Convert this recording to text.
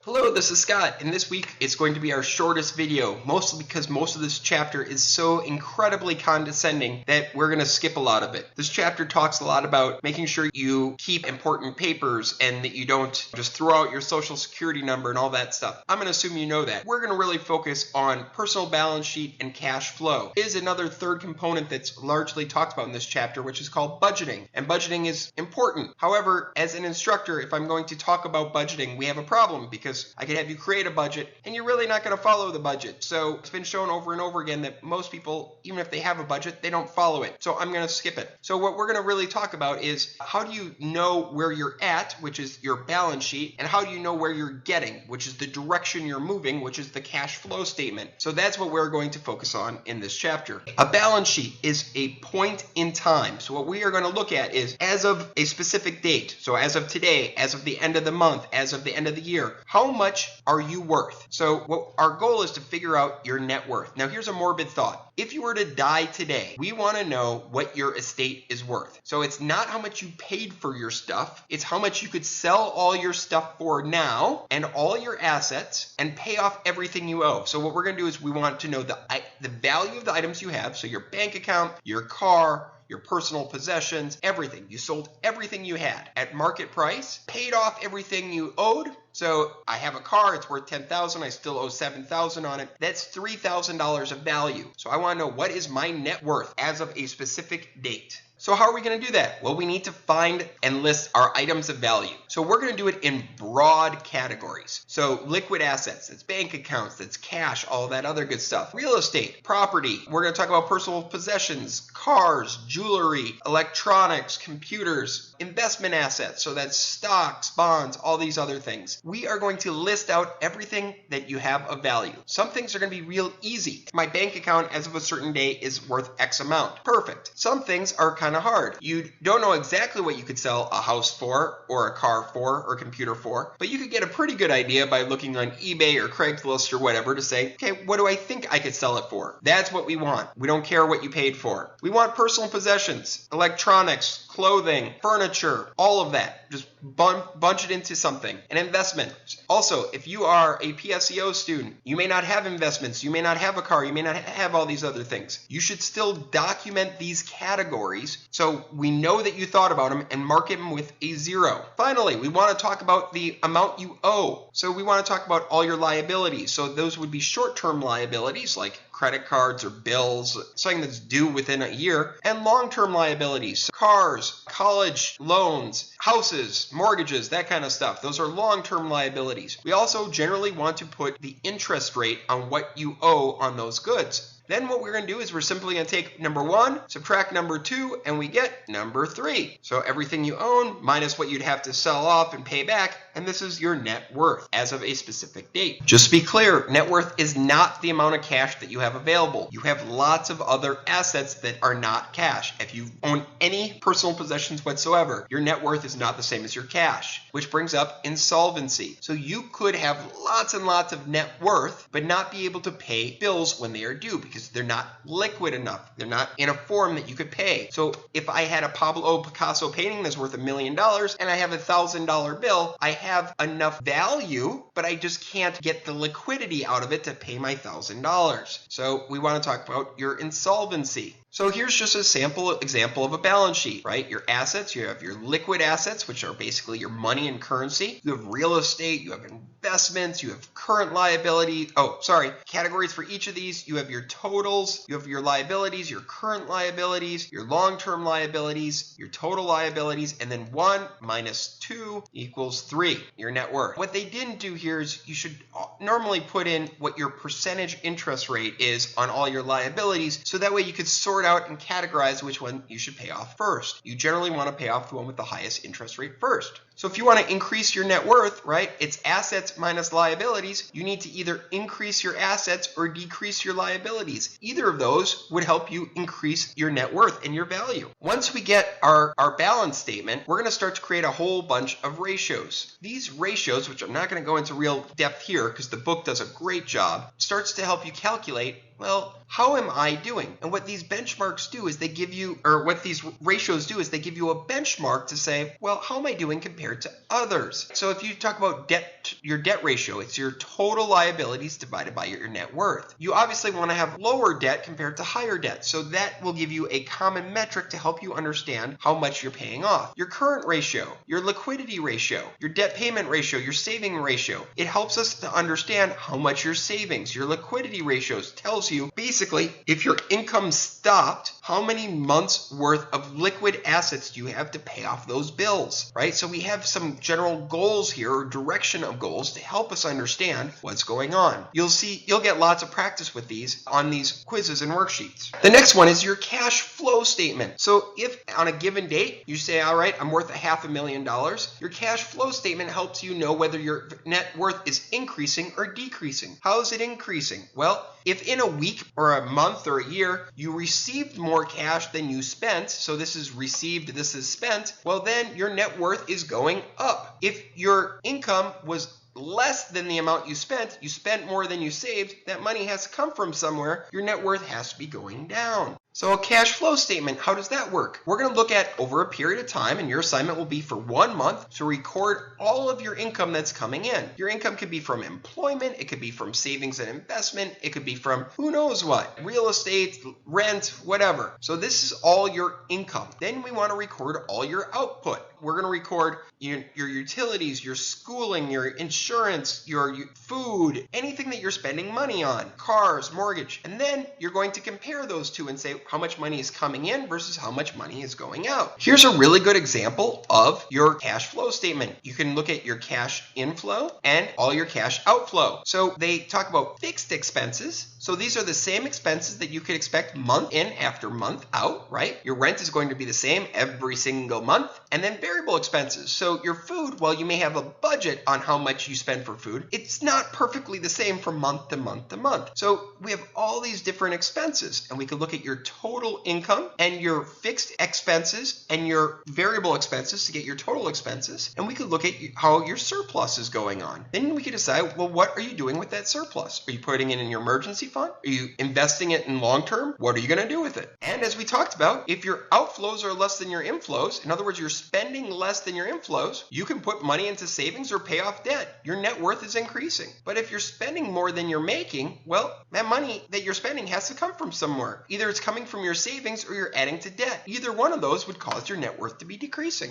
Hello, this is Scott, and this week it's going to be our shortest video, mostly because most of this chapter is so incredibly condescending that we're going to skip a lot of it. This chapter talks a lot about making sure you keep important papers and that you don't just throw out your social security number and all that stuff. I'm going to assume you know that. We're going to really focus on personal balance sheet and cash flow. There is another third component that's largely talked about in this chapter, which is called budgeting, and budgeting is important. However, as an instructor, if I'm going to talk about budgeting, we have a problem because I could have you create a budget and you're really not going to follow the budget. So it's been shown over and over again that most people, even if they have a budget, they don't follow it. So I'm going to skip it. So what we're going to really talk about is how do you know where you're at, which is your balance sheet, and how do you know where you're getting, which is the direction you're moving, which is the cash flow statement. So that's what we're going to focus on in this chapter. A balance sheet is a point in time. So what we are going to look at is as of a specific date. So as of today, as of the end of the month, as of the end of the year, how much are you worth? So what our goal is to figure out your net worth. Now here's a morbid thought. If you were to die today, we want to know what your estate is worth. So it's not how much you paid for your stuff, it's how much you could sell all your stuff for now and all your assets and pay off everything you owe. So what we're going to do is we want to know the value of the items you have. So your bank account, your car, your personal possessions, everything. You sold everything you had at market price, paid off everything you owed. So I have a car, it's worth $10,000, I still owe $7,000 on it. That's $3,000 of value. So I want to know what is my net worth as of a specific date. So how are we going to do that? Well, we need to find and list our items of value. So we're going to do it in broad categories. So liquid assets, that's bank accounts, that's cash, all that other good stuff. Real estate, property. We're going to talk about personal possessions, cars, jewelry, electronics, computers, investment assets. So that's stocks, bonds, all these other things. We are going to list out everything that you have of value. Some things are going to be real easy. My bank account as of a certain day is worth X amount. Perfect. Some things are kind of hard. You don't know exactly what you could sell a house for or a car for or a computer for, but you could get a pretty good idea by looking on eBay or Craigslist or whatever to say, okay, what do I think I could sell it for? That's what we want. We don't care what you paid for. We want personal possessions, electronics, clothing, furniture, all of that. Just bunch it into something. An investment. Also, if you are a PSEO student, you may not have investments, you may not have a car, you may not have all these other things. You should still document these categories so we know that you thought about them and mark them with a 0. Finally, we want to talk about the amount you owe. So we want to talk about all your liabilities. So those would be short-term liabilities like credit cards or bills, something that's due within a year, and long-term liabilities, cars, college loans, houses, mortgages, that kind of stuff. Those are long-term liabilities. We also generally want to put the interest rate on what you owe on those goods. Then what we're going to do is we're simply going to take number 1, subtract number 2, and we get number 3. So everything you own minus what you'd have to sell off and pay back, and this is your net worth as of a specific date. Just to be clear, net worth is not the amount of cash that you have available. You have lots of other assets that are not cash. If you own any personal possessions whatsoever, your net worth is not the same as your cash, which brings up insolvency. So you could have lots and lots of net worth, but not be able to pay bills when they are due because they're not liquid enough. They're not in a form that you could pay. So if I had a Pablo Picasso painting that's worth $1 million and I have a $1,000 bill, I have enough value, but I just can't get the liquidity out of it to pay my $1,000. So we want to talk about your insolvency. So here's just a sample example of a balance sheet, right? Your assets, you have your liquid assets, which are basically your money and currency. You have real estate, you have investments, you have current liability. Categories for each of these. You have your totals, you have your liabilities, your current liabilities, your long-term liabilities, your total liabilities, and then 1 minus 2 equals 3, your net worth. What they didn't do here is you should normally put in what your percentage interest rate is on all your liabilities, so that way you could sort out and categorize which one you should pay off first. You generally want to pay off the one with the highest interest rate first. So if you want to increase your net worth, right, it's assets minus liabilities. You need to either increase your assets or decrease your liabilities. Either of those would help you increase your net worth and your value. Once we get our balance statement, we're going to start to create a whole bunch of ratios. These ratios, which I'm not going to go into real depth here because the book does a great job, starts to help you calculate well, how am I doing? And what these benchmarks do is they give you, or what these ratios do is they give you a benchmark to say, well, how am I doing compared to others? So if you talk about debt, your debt ratio, it's your total liabilities divided by your net worth. You obviously want to have lower debt compared to higher debt. So that will give you a common metric to help you understand how much you're paying off. Your current ratio, your liquidity ratio, your debt payment ratio, your saving ratio. It helps us to understand how much your savings, your liquidity ratios tells you basically if your income stopped, how many months worth of liquid assets do you have to pay off those bills, right? So we have some general goals here, or direction of goals to help us understand what's going on. You'll get lots of practice with these on these quizzes and worksheets. The next one is your cash flow statement. So if on a given date you say, all right, I'm worth $500,000, your cash flow statement helps you know whether your net worth is increasing or decreasing. How is it increasing? Well, if in a week or a month or a year you received more cash than you spent, so this is received, this is spent, well then your net worth is going up. If your income was less than the amount you spent more than you saved, that money has to come from somewhere, your net worth has to be going down. So a cash flow statement, how does that work? We're going to look at over a period of time, and your assignment will be for 1 month to record all of your income that's coming in. Your income could be from employment, it could be from savings and investment, it could be from who knows what, real estate, rent, whatever. So this is all your income. Then we want to record all your output. We're going to record your utilities, your schooling, your insurance, your food, anything that you're spending money on, cars, mortgage. And then you're going to compare those two and say how much money is coming in versus how much money is going out. Here's a really good example of your cash flow statement. You can look at your cash inflow and all your cash outflow. So they talk about fixed expenses. So these are the same expenses that you could expect month in after month out, right? Your rent is going to be the same every single month. And then variable expenses. So your food, while you may have a budget on how much you spend for food, it's not perfectly the same from month to month to month. So we have all these different expenses, and we can look at your total income and your fixed expenses and your variable expenses to get your total expenses. And we could look at how your surplus is going on. Then we could decide, well, what are you doing with that surplus? Are you putting it in your emergency fund? Are you investing it in long term? What are you going to do with it? And as we talked about, if your outflows are less than your inflows, in other words, you're spending less than your inflows, you can put money into savings or pay off debt. Your net worth is increasing. But if you're spending more than you're making, well, that money that you're spending has to come from somewhere. Either it's coming from your savings or you're adding to debt. Either one of those would cause your net worth to be decreasing.